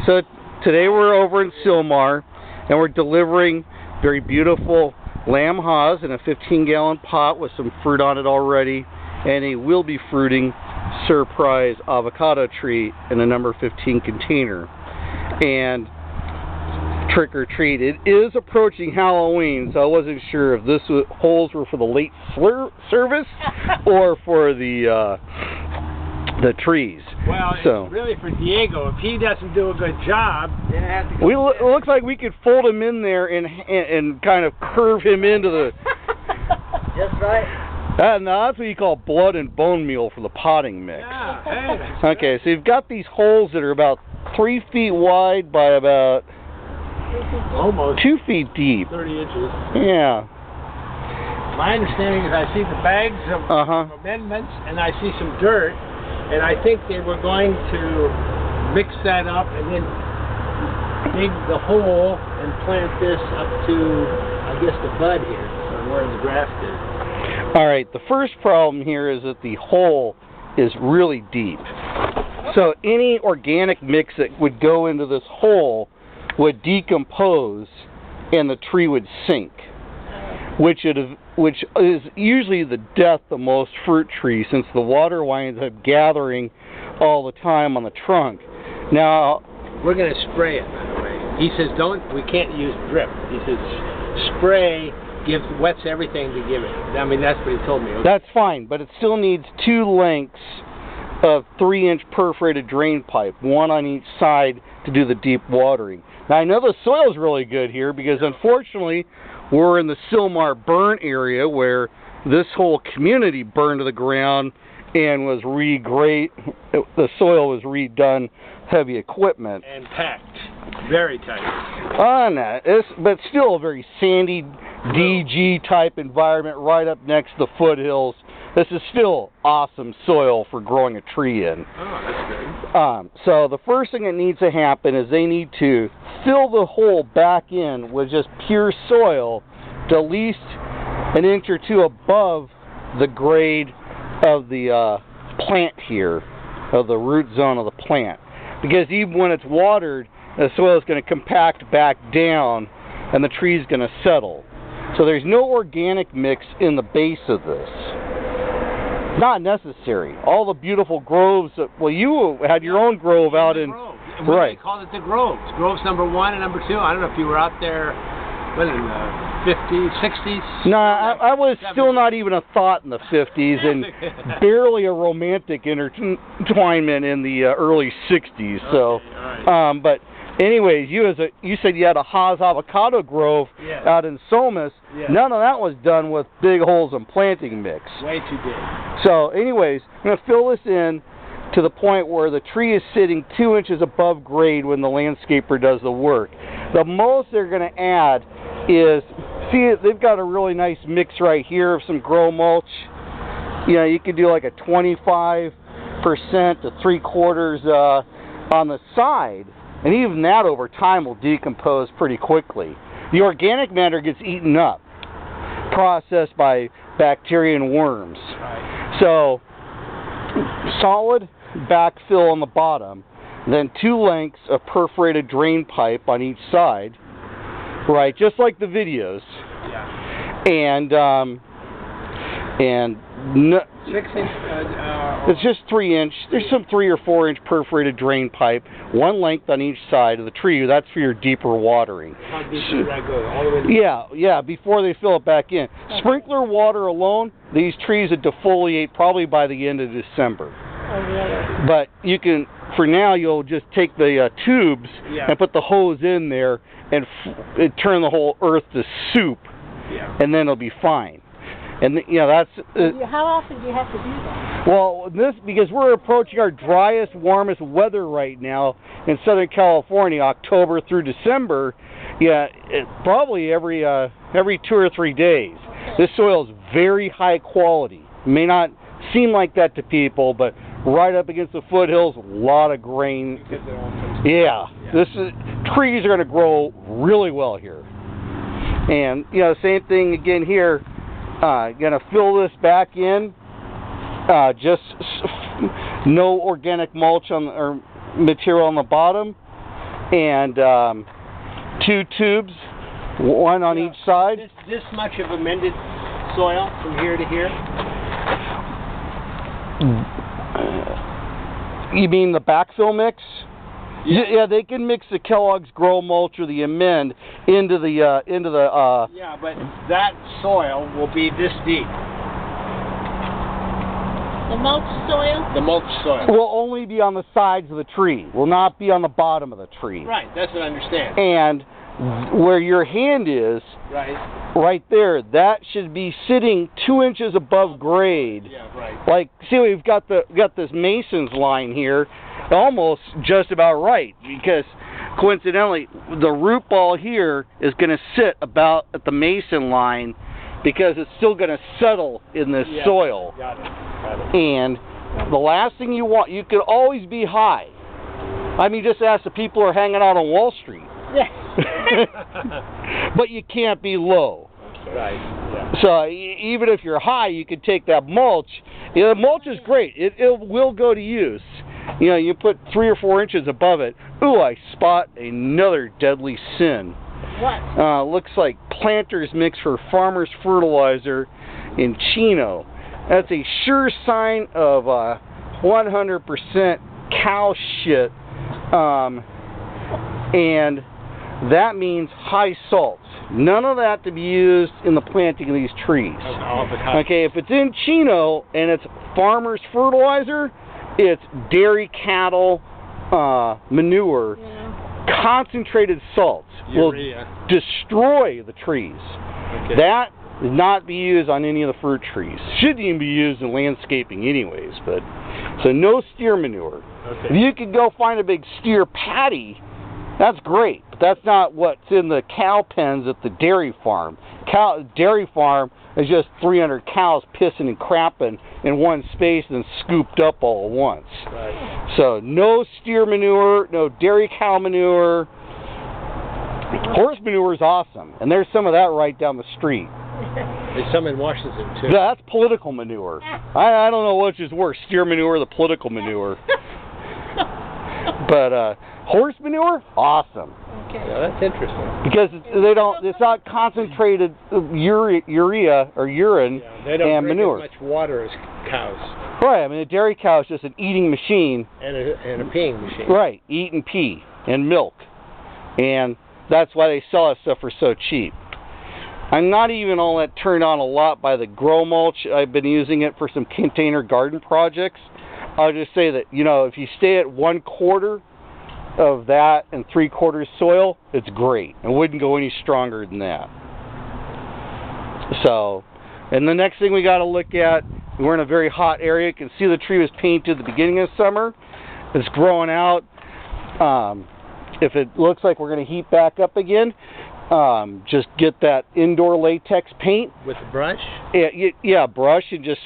So today we're over in Sylmar, and we're delivering very beautiful lamb haws in a 15-gallon pot with some fruit on it already, and a will be fruiting surprise avocado tree in a number 15 container. And trick or treat, it is approaching Halloween, so I wasn't sure if this holes were for the late service or for the trees. Well, it's really for Diego. If he doesn't do a good job, then it has to go. It looks like we could fold him in there and kind of curve him into the. Just right. No, that's what you call blood and bone meal for the potting mix. Yeah, hey, that's okay, so you've got these holes that are about 3 feet wide by about almost 2 feet deep. 30 inches. Yeah. My understanding is I see the bags of amendments and I see some dirt, and I think they were going to mix that up and then dig the hole and plant this up to, I guess, the bud here, or where the grass is. All right, the first problem here is that the hole is really deep. So any organic mix that would go into this hole would decompose and the tree would sink, which is usually the death of most fruit trees, since the water winds up gathering all the time on the trunk. Now, we're going to spray it, by the way. He says we can't use drip. He says spray wets everything to give it. I mean, that's what he told me. Okay. That's fine, but it still needs 2 lengths of 3-inch perforated drain pipe, one on each side to do the deep watering. Now, I know the soil's really good here because, unfortunately, we're in the Sylmar burn area where this whole community burned to the ground and was the soil was redone, heavy equipment. And packed. Very tight. On that, but still a very sandy, DG type environment right up next to the foothills. This is still awesome soil for growing a tree in. Oh, that's good. So the first thing that needs to happen is they need to fill the hole back in with just pure soil to at least 1 inch or 2 above the grade of the plant here, of the root zone of the plant. Because even when it's watered, the soil is going to compact back down and the tree is going to settle. So there's no organic mix in the base of this. Not necessary. All the beautiful groves well, you had your own grove out in... Right. They called it the groves. Groves number 1 and number 2. I don't know if you were out there, what, in the 50s, 60s? No, I was 70s. Still not even a thought in the 50s, and barely a romantic intertwinement in the early 60s. So, right. But anyways, you said you had a Haas avocado grove out in Somas. Yes. None of that was done with big holes and planting mix. Way too big. So, anyways, I'm going to fill this in to the point where the tree is sitting 2 inches above grade when the landscaper does the work. The most they're going to add is, see, they've got a really nice mix right here of some grow mulch. You know, you could do like a 25% to 3/4 on the side, and even that over time will decompose pretty quickly. The organic matter gets eaten up, processed by bacteria and worms. Right. So, solid backfill on the bottom, then 2 lengths of perforated drain pipe on each side, right, just like the videos. Yeah. And 6 inch. It's just 3-inch. There's some 3 or 4-inch perforated drain pipe, 1 length on each side of the tree. That's for your deeper watering. How deep does that go? All the way to yeah, before they fill it back in. Sprinkler water alone, these trees would defoliate probably by the end of December. Oh, really? But you can, for now, you'll just take the tubes and put the hose in there and turn the whole earth to soup, and then it'll be fine. And that's. How often do you have to do that? Well, because we're approaching our driest, warmest weather right now in Southern California, October through December. Probably every 2 or 3 days. This soil is very high quality. It may not seem like that to people, but right up against the foothills, a lot of grain. Trees are going to grow really well here. And same thing again here. Going to fill this back in. Just no organic mulch or material on the bottom. and 2 tubes, one on each side. This much of amended soil from here to here? You mean the backfill mix? Yeah, they can mix the Kellogg's Grow Mulch or the Amend into the Yeah, but that soil will be this deep. The mulch soil? The mulch soil. will only be on the sides of the tree. Will not be on the bottom of the tree. Right, that's what I understand. And where your hand is, right there, that should be sitting 2 inches above grade. Yeah, right. Like, see, we've got this Mason's line here, almost just about right, because coincidentally, the root ball here is going to sit about at the Mason line, because it's still going to settle in this soil. Got it. And the last thing you want, you can always be high. I mean, just ask the people who are hanging out on Wall Street. Yes. But you can't be low. Right. Yeah. So even if you're high, you can take that mulch. You know, mulch is great. It will go to use. You know, you put 3 or 4 inches above it. Ooh, I spot another deadly sin. What? Looks like Planters Mix for Farmers Fertilizer in Chino. That's a sure sign of 100% cow shit. And that means high salts. None of that to be used in the planting of these trees. Okay, if it's in Chino and it's Farmers Fertilizer, it's dairy cattle manure. Yeah. Concentrated salts will destroy the trees. Okay. That is not be used on any of the fruit trees. Shouldn't even be used in landscaping anyways. But so no steer manure. Okay. If you could go find a big steer patty, that's great. But that's not what's in the cow pens at the dairy farm. Dairy farm is just 300 cows pissing and crapping in one space and then scooped up all at once. Right. So no steer manure, no dairy cow manure. Horse manure is awesome, and there's some of that right down the street. There's some in Washington too. That's political manure. I don't know which is worse, steer manure or the political manure. But horse manure, awesome. Okay. Yeah, that's interesting. Because it's not concentrated urea or urine They don't and drink manure. as much water as cows. Right, I mean a dairy cow is just an eating machine. And a peeing machine. Right, eat and pee and milk. And that's why they sell that stuff for so cheap. I'm not even all that turned on a lot by the grow mulch. I've been using it for some container garden projects. I'll just say that, you know, if you stay at 1/4 of that and 3/4 soil, it's great. It wouldn't go any stronger than that. So, and the next thing we got to look at, we're in a very hot area. You can see the tree was painted at the beginning of summer. It's growing out. If it looks like we're going to heat back up again, just get that indoor latex paint. With a brush? Yeah, brush and just,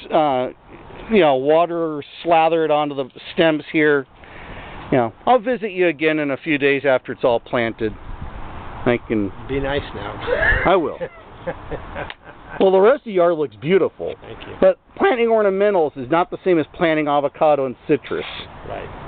you know, water or slather it onto the stems here. You know, I'll visit you again in a few days after it's all planted. I can... Be nice now. I will. Well, the rest of the yard looks beautiful. Thank you. But planting ornamentals is not the same as planting avocado and citrus. Right.